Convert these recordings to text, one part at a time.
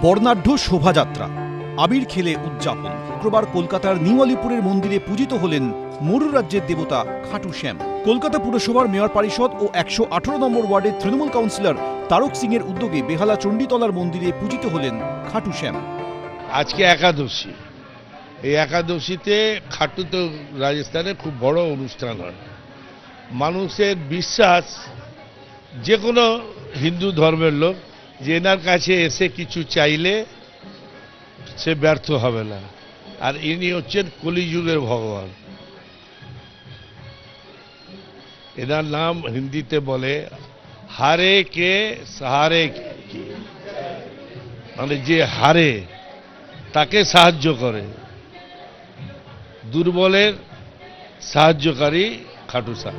বর্ণাঢ্য শোভাযাত্রা, আবির খেলে উদযাপন। শুক্রবার কলকাতার নিউ আলিপুরের মন্দিরে পূজিত হলেন মরু রাজ্যের দেবতা খাটু শ্যাম। কলকাতা পুরসভার মেয়র পরিষদ ও ১১৮ নম্বর ওয়ার্ডের তৃণমূল কাউন্সিলর তারক সিং এর উদ্যোগে বেহালা চণ্ডীতলার মন্দিরে পূজিত হলেন খাটু শ্যাম। আজকে একাদশী, এই একাদশীতে খাটু তো রাজস্থানে খুব বড় অনুষ্ঠান হয়। মানুষের বিশ্বাস, যে কোনো হিন্দু ধর্মের লোক যে এনার কাছে এসে কিছু চাইলে সে ব্যর্থ হবে না। আর ইনি হচ্ছেন কলিযুগের ভগবান। এনার নাম হিন্দিতে বলে হারে কে সাহারে কি, মানে যে হারে তাকে সাহায্য করে, দুর্বলের সাহায্যকারী খাটু শ্যাম।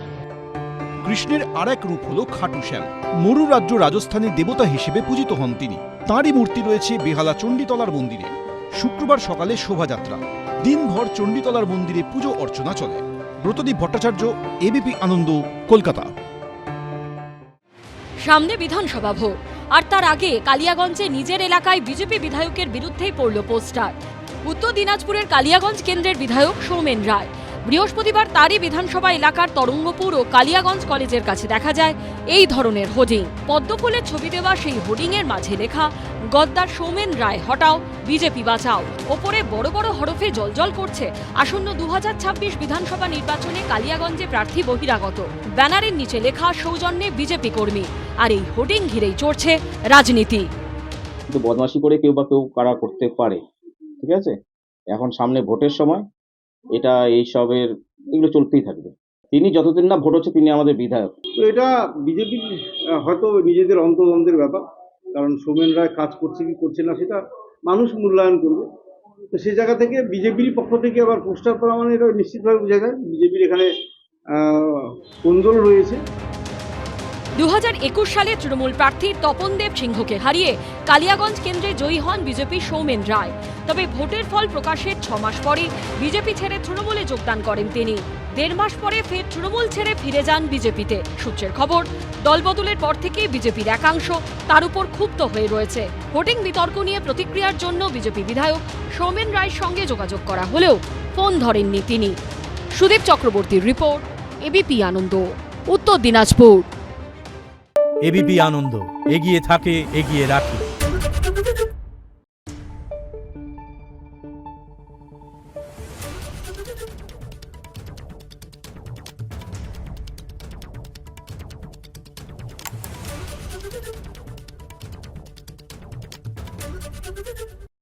কৃষ্ণের আর এক রূপ হল খাটু শ্যাম। মরু রাজ্য রাজস্থানের দেবতা হিসেবে পূজিত হন তিনি। তাঁরই মূর্তি রয়েছে বেহালা চণ্ডীতলার মন্দিরে। শুক্রবার সকালে শোভাযাত্রা, দিনভর চণ্ডীতলার মন্দিরে পুজো অর্চনা চলে। ব্রতদীপ ভট্টাচার্য, এবিপি আনন্দ, কলকাতা। সামনে বিধানসভা ভোট, আর তার আগে কালিয়াগঞ্জে নিজের এলাকায় বিজেপি বিধায়কের বিরুদ্ধেই পড়ল পোস্টার। উত্তর দিনাজপুরের কালিয়াগঞ্জ কেন্দ্রের বিধায়ক সৌমেন রায়। বৃহস্পতিবার তারই বিধানসভা এলাকার তরঙ্গপুর ও কালিয়াগঞ্জ কলেজের কাছে দেখা যায় এই ধরনের হোর্ডিং। পদ্মফুলের ছবি দেওয়া সেই হোর্ডিংয়ের মাঝে লেখা গদ্দার সৌমেন রায় হটাও, বিজেপি বাঁচাও। ওপরে বড় বড় হরফে জ্বলজ্বল করছে আসন্ন ২০২৬ বিধানসভা নির্বাচনে কালিয়াগঞ্জে প্রার্থী বহিরাগত। ব্যানারের নিচে লেখা সৌজন্যে বিজেপি কর্মী। আর এই হোর্ডিং ঘিরেই চড়ছে রাজনীতি। কিন্তু বদমাশি করে কেউ বা কেউ কারা করতে পারে, ঠিক আছে। এখন সামনে ভোটের সময়, এটা এইসবের এগুলো চলতেই থাকবে। তিনি যতদিন না ভোট হচ্ছে তিনি আমাদের বিধায়ক। তো এটা বিজেপির হয়তো নিজেদের অন্তর্দ্বন্দ্বের ব্যাপার, কারণ সৌমেন রায় কাজ করছে কি করছে না সেটা মানুষ মূল্যায়ন করবে। তো সে জায়গা থেকে বিজেপির পক্ষ থেকে আবার পোস্টার করা মানে এটা নিশ্চিতভাবে বোঝা যায় বিজেপির এখানে কোন্দল রয়েছে। ২০২১ সালে তৃণমূল প্রার্থী তপন দেব সিংহকে হারিয়ে কালিয়াগঞ্জ কেন্দ্রে জয়ী হন বিজেপির সৌমেন রায়। তবে ভোটের ফল প্রকাশের ৬ মাস পরে বিজেপি ছেড়ে তৃণমূলে যোগদান করেন তিনি। ১.৫ মাস পরে ফের তৃণমূল ছেড়ে ফিরে যান বিজেপিতে। সূত্রের খবর, দলবদলের পর থেকে বিজেপির একাংশ তার উপর ক্ষুব্ধ হয়ে রয়েছে। ভোটিং বিতর্ক নিয়ে প্রতিক্রিয়ার জন্য বিজেপি বিধায়ক সৌমেন রায়ের সঙ্গে যোগাযোগ করা হলেও ফোন ধরেননি তিনি। সুদীপ চক্রবর্তীর রিপোর্ট, এবিপি আনন্দ, উত্তর দিনাজপুর। এবিপি আনন্দ, এগিয়ে থাকে, এগিয়ে রাখে।